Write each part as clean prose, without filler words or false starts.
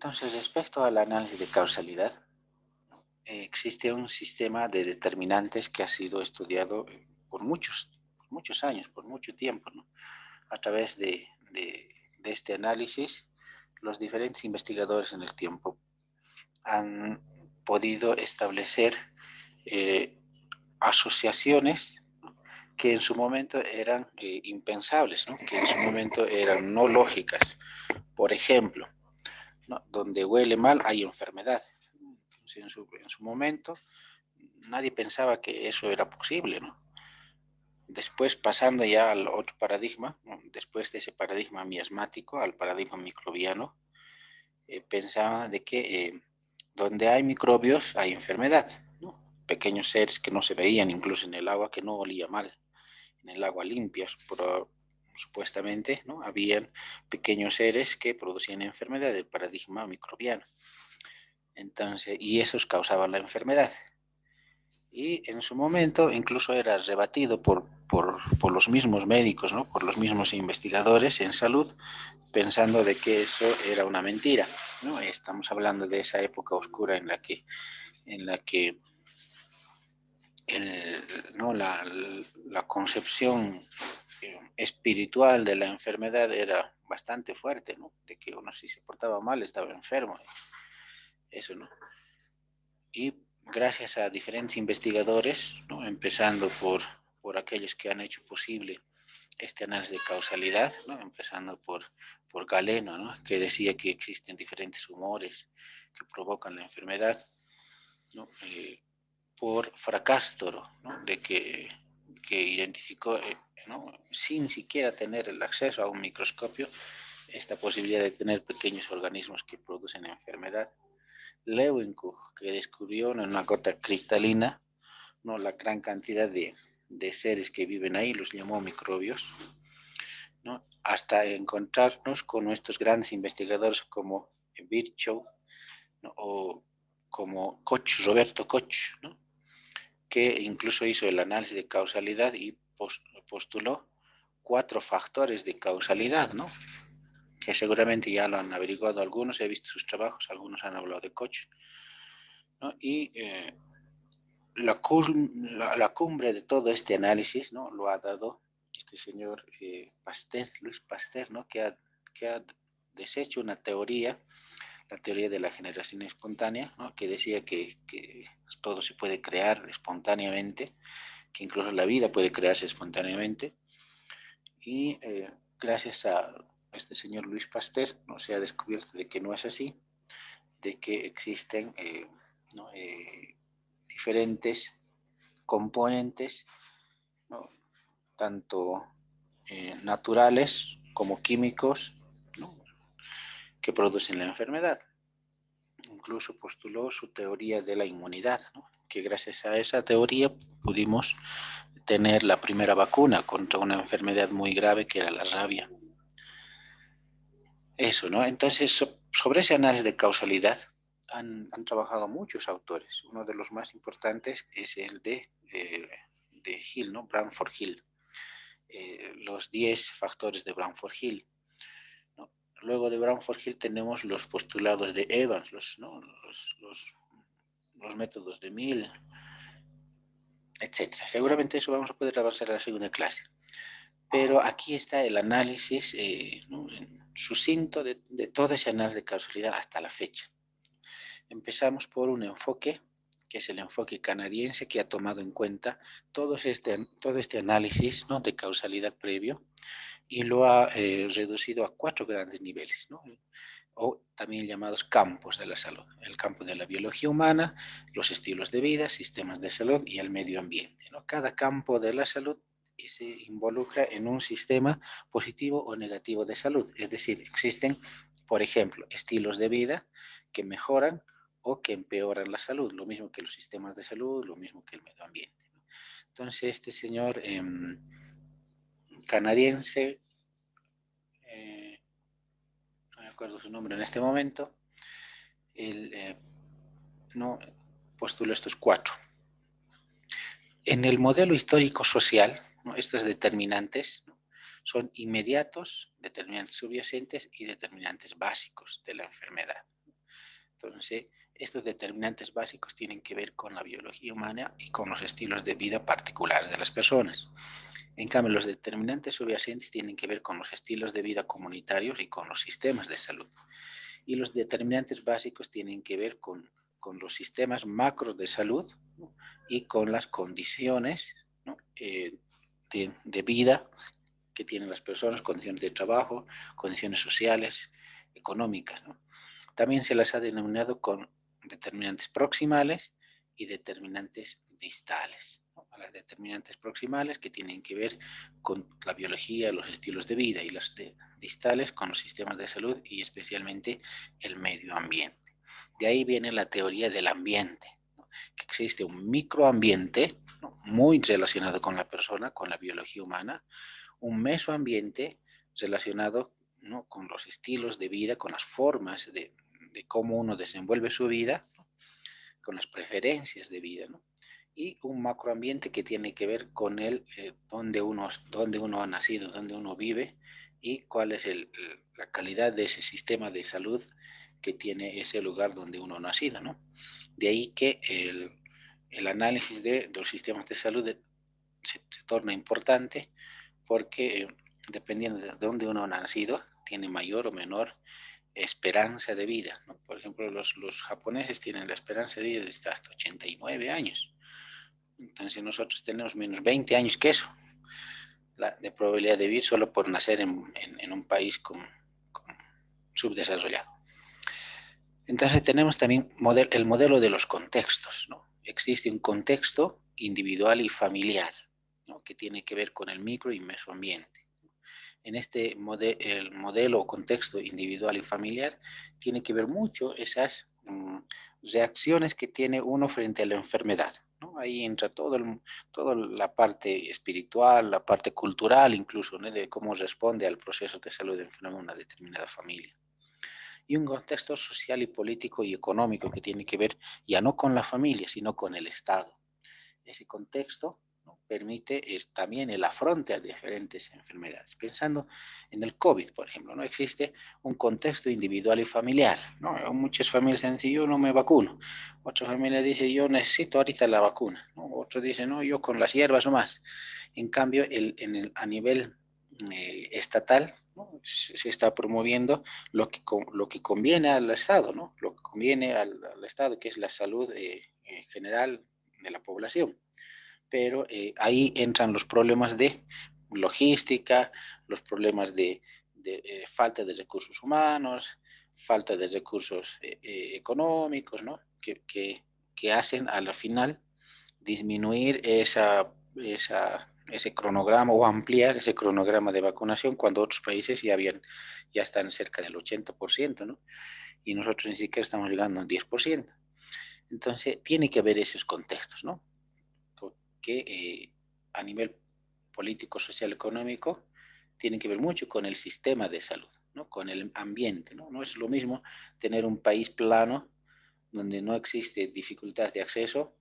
Entonces, respecto al análisis de causalidad, existe un sistema de determinantes que ha sido estudiado por muchos años, por mucho tiempo, ¿no? A través de este análisis, los diferentes investigadores en el tiempo han podido establecer asociaciones, ¿no?, que en su momento eran impensables, ¿no?, que en su momento eran no lógicas. Por ejemplo, ¿no?, donde huele mal hay enfermedad. Entonces, en su momento nadie pensaba que eso era posible, ¿no? Después, pasando ya al otro paradigma, ¿no?, después de ese paradigma miasmático al paradigma microbiano, pensaba de que donde hay microbios hay enfermedad, ¿no? Pequeños seres que no se veían, incluso en el agua, que no olía mal, en el agua limpia, pero supuestamente, ¿no?, habían pequeños seres que producían enfermedad del paradigma microbiano. Entonces, y esos causaban la enfermedad. Y en su momento incluso era rebatido por los mismos médicos, ¿no?, por los mismos investigadores en salud, pensando de que eso era una mentira, ¿no? Estamos hablando de esa época oscura en la que ¿no?, la concepción espiritual de la enfermedad era bastante fuerte, ¿no?, de que uno si se portaba mal estaba enfermo, eso, ¿no? Y gracias a diferentes investigadores, ¿no?, empezando por aquellos que han hecho posible este análisis de causalidad, ¿no?, empezando por Galeno, ¿no?, que decía que existen diferentes humores que provocan la enfermedad, ¿no?, por Fracastoro, ¿no?, que identificó, ¿no?, sin siquiera tener el acceso a un microscopio, esta posibilidad de tener pequeños organismos que producen enfermedad. Leeuwenhoek, que descubrió en una gota cristalina, ¿no?, la gran cantidad de seres que viven ahí, los llamó microbios, ¿no?, hasta encontrarnos con nuestros grandes investigadores como Virchow, ¿no?, o como Koch, Roberto Koch, ¿no?, que incluso hizo el análisis de causalidad y postuló 4 factores de causalidad, ¿no?, que seguramente ya lo han averiguado algunos, he visto sus trabajos, algunos han hablado de Koch, ¿no? Y la cumbre de todo este análisis, ¿no?, lo ha dado este señor Pasteur, Luis Pasteur, ¿no?, que ha deshecho una teoría, la teoría de la generación espontánea, ¿no?, que decía que todo se puede crear espontáneamente, que incluso la vida puede crearse espontáneamente, y gracias a este señor Luis Pasteur, ¿no?, se ha descubierto de que no es así, de que existen ¿no?, diferentes componentes, ¿no?, tanto naturales como químicos, ¿no?, que producen la enfermedad. Incluso postuló su teoría de la inmunidad, ¿no?, que gracias a esa teoría pudimos tener la primera vacuna contra una enfermedad muy grave que era la rabia. Eso, ¿no? Entonces, sobre ese análisis de causalidad han trabajado muchos autores. Uno de los más importantes es el de Hill, ¿no?, Branford Hill. Los 10 factores de Branford Hill, ¿no? Luego de Branford Hill tenemos los postulados de Evans, ¿no?, los métodos de Mill, etc. Seguramente eso vamos a poder avanzar a la segunda clase. Pero aquí está el análisis ¿no?, sucinto de todo ese análisis de causalidad hasta la fecha. Empezamos por un enfoque, que es el enfoque canadiense, que ha tomado en cuenta todo este análisis, ¿no?, de causalidad previo, y lo ha reducido a 4 grandes niveles, ¿no?, o también llamados campos de la salud: el campo de la biología humana, los estilos de vida, sistemas de salud y el medio ambiente, ¿no? Cada campo de la salud se involucra en un sistema positivo o negativo de salud, es decir, existen, por ejemplo, estilos de vida que mejoran o que empeoran la salud, lo mismo que los sistemas de salud, lo mismo que el medio ambiente, ¿no? Entonces, este señor canadiense, no me acuerdo su nombre en este momento, él no postuló estos 4. En el modelo histórico-social, ¿no?, estos determinantes, ¿no?, son inmediatos, determinantes subyacentes y determinantes básicos de la enfermedad. Entonces, estos determinantes básicos tienen que ver con la biología humana y con los estilos de vida particulares de las personas. En cambio, los determinantes subyacentes tienen que ver con los estilos de vida comunitarios y con los sistemas de salud. Y los determinantes básicos tienen que ver con los sistemas macros de salud, ¿no? Y con las condiciones, ¿no? de vida que tienen las personas, condiciones de trabajo, condiciones sociales, económicas, ¿no? También se las ha denominado con determinantes proximales y determinantes distales, ¿no? A las determinantes proximales que tienen que ver con la biología, los estilos de vida, y las distales con los sistemas de salud y especialmente el medio ambiente. De ahí viene la teoría del ambiente, ¿no? Que existe un microambiente, ¿no? Muy relacionado con la persona, con la biología humana, un mesoambiente relacionado, ¿no? Con los estilos de vida, con las formas de cómo uno desenvuelve su vida, ¿no? Con las preferencias de vida, ¿no? Y un macroambiente que tiene que ver con dónde uno ha nacido, dónde uno vive y cuál es la calidad de ese sistema de salud que tiene ese lugar donde uno ha nacido, ¿no? De ahí que el análisis de los sistemas de salud se torna importante porque dependiendo de dónde uno ha nacido, tiene mayor o menor esperanza de vida, ¿no? Por ejemplo, los japoneses tienen la esperanza de vida de hasta 89 años. Entonces nosotros tenemos menos 20 años que eso, de probabilidad de vivir solo por nacer en un país con subdesarrollado. Entonces tenemos también el modelo de los contextos, ¿no? Existe un contexto individual y familiar, ¿no? Que tiene que ver con el micro y mesoambiente. En este el modelo o contexto individual y familiar tiene que ver mucho esas reacciones que tiene uno frente a la enfermedad, ¿no? Ahí entra toda la parte espiritual, la parte cultural incluso, ¿no? De cómo responde al proceso de salud de una determinada familia. Y un contexto social y político y económico que tiene que ver ya no con la familia, sino con el Estado. Ese contexto, ¿no? Permite también el afronte a diferentes enfermedades. Pensando en el COVID, por ejemplo, ¿no? Existe un contexto individual y familiar, ¿no? Muchas familias dicen, yo no me vacuno. Otra familia dice, yo necesito ahorita la vacuna, ¿no? Otro dice, no, yo con las hierbas nomás. En cambio, a nivel estatal, ¿no? Se está promoviendo lo que conviene al Estado, ¿no? Lo que conviene al Estado, que es la salud general de la población. Pero ahí entran los problemas de logística, los problemas de falta de recursos humanos, falta de recursos económicos, ¿no? Que hacen a la final disminuir ese cronograma o ampliar ese cronograma de vacunación cuando otros países ya están cerca del 80%, ¿no? Y nosotros ni siquiera estamos llegando al 10%. Entonces, tiene que haber esos contextos, ¿no? Que a nivel político, social, económico, tienen que ver mucho con el sistema de salud, ¿no? Con el ambiente, ¿no? No es lo mismo tener un país plano donde no existe dificultad de acceso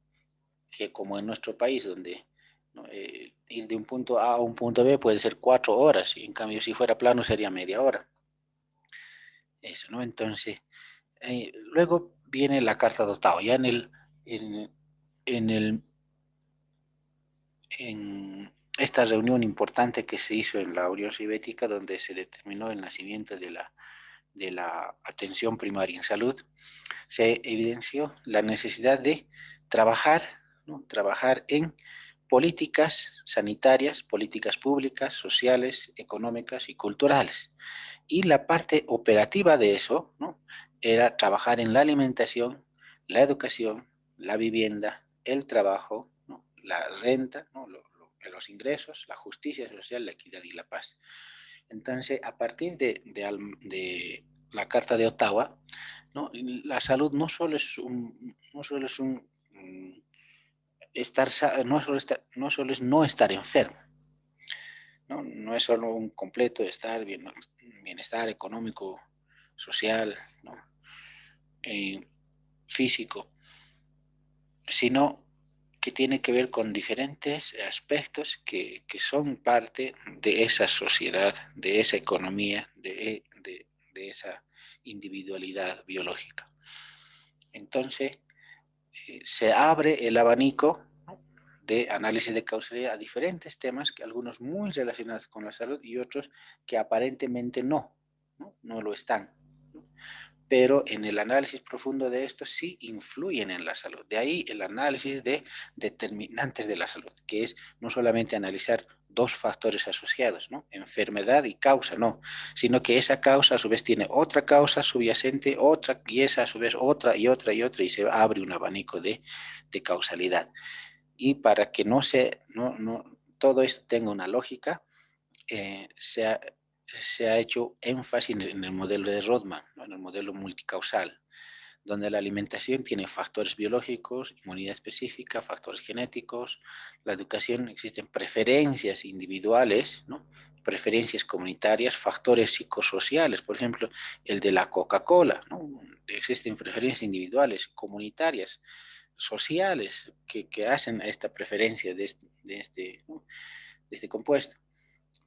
que como en nuestro país, donde, ¿no? Ir de un punto A a un punto B puede ser 4 horas, y en cambio si fuera plano sería media hora. Eso, ¿no? Entonces, luego viene la Carta de Ottawa, ya en esta reunión importante que se hizo en la Unión Soviética, donde se determinó el nacimiento de la atención primaria en salud, se evidenció la necesidad de trabajar, ¿no? Trabajar en políticas sanitarias, políticas públicas, sociales, económicas y culturales. Y la parte operativa de eso, ¿no? Era trabajar en la alimentación, la educación, la vivienda, el trabajo, ¿no? La renta, ¿no? Los ingresos, la justicia social, la equidad y la paz. Entonces, a partir de la Carta de Ottawa, ¿no? La salud no solo es no solo es no estar enfermo, ¿no? No es solo un completo bienestar económico, social, ¿no? Físico, sino que tiene que ver con diferentes aspectos que son parte de esa sociedad, de esa economía, de esa individualidad biológica. Entonces, se abre el abanico de análisis de causalidad a diferentes temas, que algunos muy relacionados con la salud y otros que aparentemente no lo están. Pero en el análisis profundo de esto sí influyen en la salud. De ahí el análisis de determinantes de la salud, que es no solamente analizar dos factores asociados, ¿no? Enfermedad y causa, no, sino que esa causa a su vez tiene otra causa subyacente, otra, y esa a su vez otra y otra y otra, y se abre un abanico de causalidad. Y para que todo esto tenga una lógica, se ha hecho énfasis en el modelo de Rodman, ¿no? En el modelo multicausal, donde la alimentación tiene factores biológicos, inmunidad específica, factores genéticos, la educación, existen preferencias individuales, ¿no? Preferencias comunitarias, factores psicosociales, por ejemplo, el de la Coca-Cola, ¿no? Existen preferencias individuales, comunitarias, sociales, que hacen esta preferencia de este compuesto.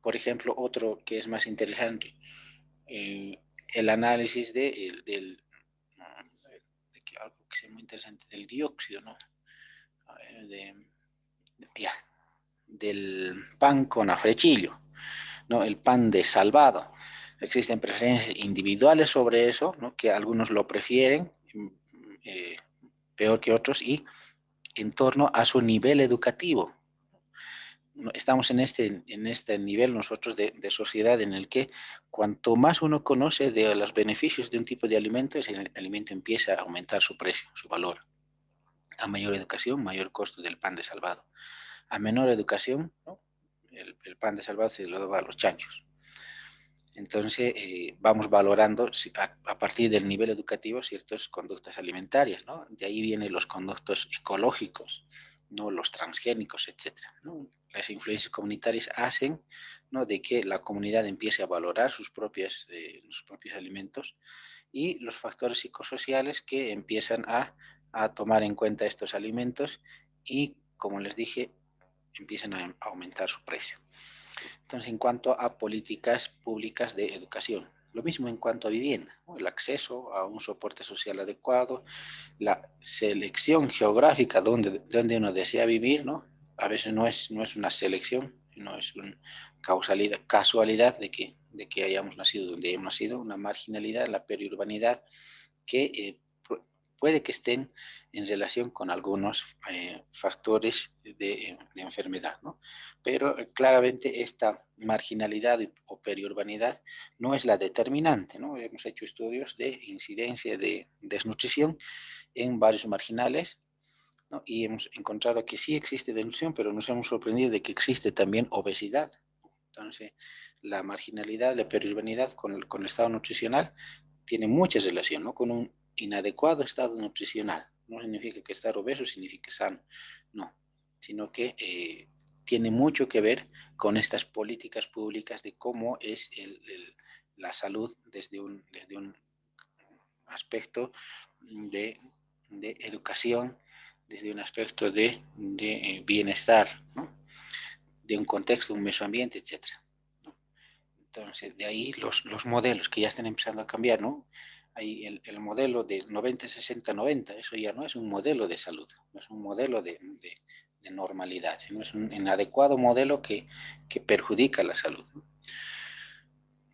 Por ejemplo, otro que es más interesante, el análisis algo que sea muy interesante, del dióxido, ¿no? A ver, del pan con afrechillo, ¿no? El pan de salvado. Existen preferencias individuales sobre eso, ¿no? Que algunos lo prefieren peor que otros, y en torno a su nivel educativo. Estamos en este nivel nosotros de sociedad en el que cuanto más uno conoce de los beneficios de un tipo de alimento, ese alimento empieza a aumentar su precio, su valor. A mayor educación, mayor costo del pan de salvado. A menor educación, ¿no? el pan de salvado se lo da a los chanchos. Entonces, vamos valorando a partir del nivel educativo ciertas conductas alimentarias, ¿no? De ahí vienen los conductos ecológicos, ¿no? Los transgénicos, etc., ¿no? Las influencias comunitarias hacen, ¿no? De que la comunidad empiece a valorar sus propios alimentos, y los factores psicosociales que empiezan a tomar en cuenta estos alimentos y, como les dije, empiezan a aumentar su precio. Entonces, en cuanto a políticas públicas de educación, lo mismo en cuanto a vivienda, ¿no? El acceso a un soporte social adecuado, la selección geográfica donde uno desea vivir, ¿no? A veces no es una selección, no es una casualidad de que hayamos nacido donde hayamos nacido, una marginalidad, la periurbanidad, que puede que estén en relación con algunos factores de enfermedad, ¿no? Pero claramente esta marginalidad o periurbanidad no es la determinante, ¿no? Hemos hecho estudios de incidencia de desnutrición en varios marginales, ¿no? Y hemos encontrado que sí existe desnutrición, pero nos hemos sorprendido de que existe también obesidad. Entonces, la marginalidad, la periurbanidad con el estado nutricional tiene mucha relación, ¿no? Con un inadecuado estado nutricional. No significa que estar obeso significa sano, no, sino que tiene mucho que ver con estas políticas públicas de cómo es la salud desde un aspecto de educación, desde un aspecto de bienestar, ¿no? De un contexto, un medio ambiente, etc. Entonces, de ahí los modelos que ya están empezando a cambiar, ¿no? Hay el modelo de 90-60-90, eso ya no es un modelo de salud, no es un modelo de normalidad, sino es un inadecuado modelo que perjudica la salud, ¿no?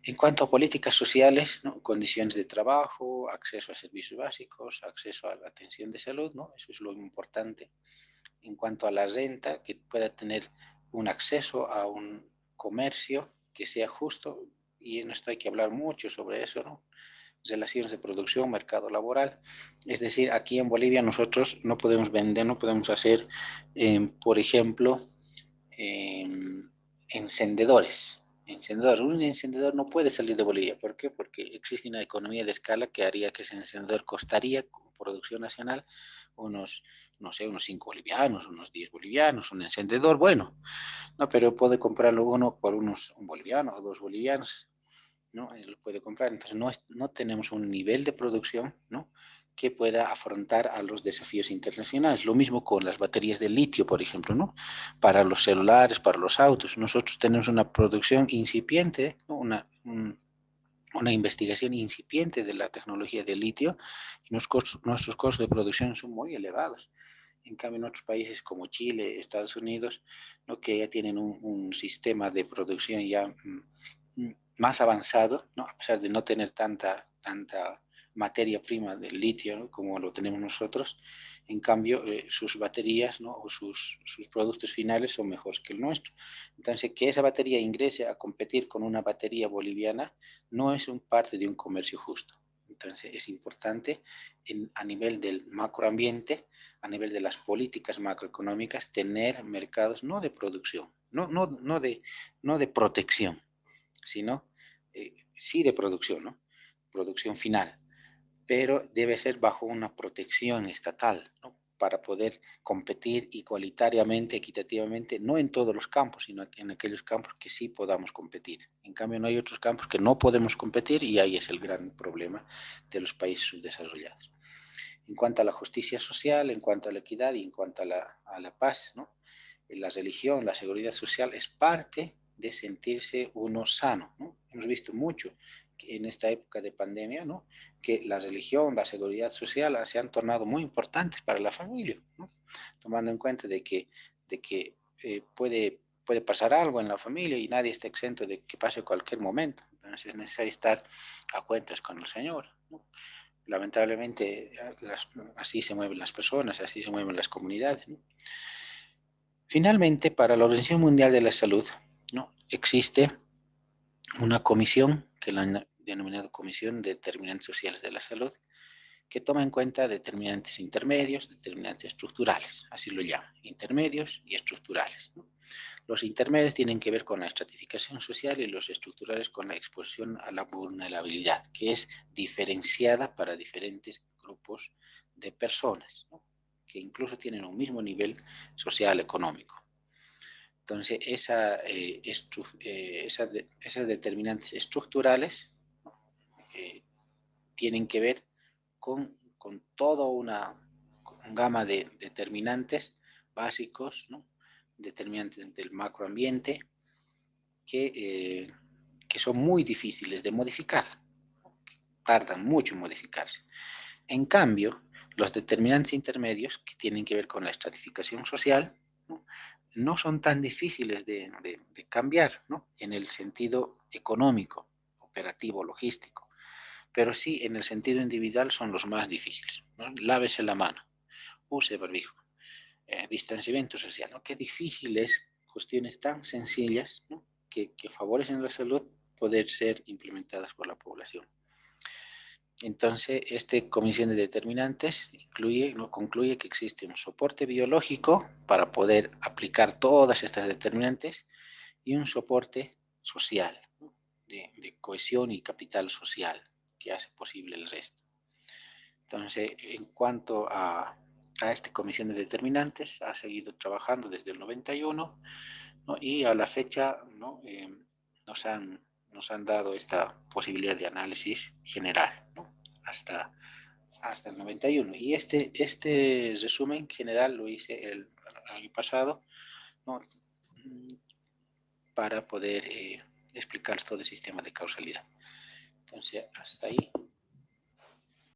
En cuanto a políticas sociales, ¿no? Condiciones de trabajo, acceso a servicios básicos, acceso a la atención de salud, ¿no? Eso es lo importante. En cuanto a la renta, que pueda tener un acceso a un comercio que sea justo, y en esto hay que hablar mucho sobre eso, ¿no? Relaciones de producción, mercado laboral. Es decir, aquí en Bolivia nosotros no podemos vender, no podemos hacer, por ejemplo, encendedores. Un encendedor no puede salir de Bolivia. ¿Por qué? Porque existe una economía de escala que haría que ese encendedor costaría, con producción nacional, unos 5 bolivianos, unos 10 bolivianos, un encendedor, bueno, no, pero puede comprarlo uno por un boliviano o 2 bolivianos, ¿no? Él lo puede comprar. Entonces no tenemos un nivel de producción, ¿no? Que pueda afrontar a los desafíos internacionales. Lo mismo con las baterías de litio, por ejemplo, ¿no? Para los celulares, para los autos. Nosotros tenemos una producción incipiente, ¿no? una investigación incipiente de la tecnología de litio y nuestros costos de producción son muy elevados. En cambio, en otros países como Chile, Estados Unidos, ¿no? que ya tienen un sistema de producción ya más avanzado, ¿no? A pesar de no tener tanta materia prima del litio, ¿no? como lo tenemos nosotros, en cambio sus baterías, ¿no? o sus productos finales son mejores que el nuestro. Entonces, que esa batería ingrese a competir con una batería boliviana no es parte de un comercio justo. Entonces, es importante a nivel del macroambiente, a nivel de las políticas macroeconómicas, tener mercados no de producción, no de protección, sino sí de producción, ¿no? Producción final, pero debe ser bajo una protección estatal, ¿no? Para poder competir igualitariamente, equitativamente, no en todos los campos, sino en aquellos campos que sí podamos competir. En cambio, no hay otros campos que no podemos competir y ahí es el gran problema de los países subdesarrollados. En cuanto a la justicia social, en cuanto a la equidad y en cuanto a la paz, ¿no? La religión, la seguridad social es parte de sentirse uno sano, ¿no? Hemos visto mucho en esta época de pandemia, ¿no? Que la religión, la seguridad social se han tornado muy importantes para la familia, ¿no? Tomando en cuenta de que puede pasar algo en la familia y nadie está exento de que pase cualquier momento. Entonces es necesario estar a cuentas con el Señor, ¿no? Lamentablemente así se mueven las personas, así se mueven las comunidades, ¿no? Finalmente, para la Organización Mundial de la Salud, ¿no? existe una comisión que la han denominado Comisión de Determinantes Sociales de la Salud, que toma en cuenta determinantes intermedios, determinantes estructurales, así lo llaman, intermedios y estructurales, ¿no? Los intermedios tienen que ver con la estratificación social y los estructurales con la exposición a la vulnerabilidad, que es diferenciada para diferentes grupos de personas, ¿no? que incluso tienen un mismo nivel social económico. Entonces, esas determinantes estructurales tienen que ver con toda una gama de determinantes básicos, ¿no? Determinantes del macroambiente que son muy difíciles de modificar, tardan mucho en modificarse. En cambio, los determinantes intermedios que tienen que ver con la estratificación social, no son tan difíciles de cambiar, ¿no? En el sentido económico, operativo, logístico, pero sí en el sentido individual son los más difíciles, ¿no? Lávese la mano, use barbijo, distanciamiento social, ¿no? Qué difíciles cuestiones tan sencillas, ¿no? que favorecen la salud poder ser implementadas por la población. Entonces, esta comisión de determinantes concluye que existe un soporte biológico para poder aplicar todas estas determinantes y un soporte social, ¿no? de cohesión y capital social que hace posible el resto. Entonces, en cuanto a esta comisión de determinantes, ha seguido trabajando desde el 91, ¿no? y a la fecha, ¿no? nos han dado esta posibilidad de análisis general, ¿no? hasta el 91. Y este resumen general lo hice el año pasado, ¿no? para poder explicar todo el sistema de causalidad. Entonces, hasta ahí.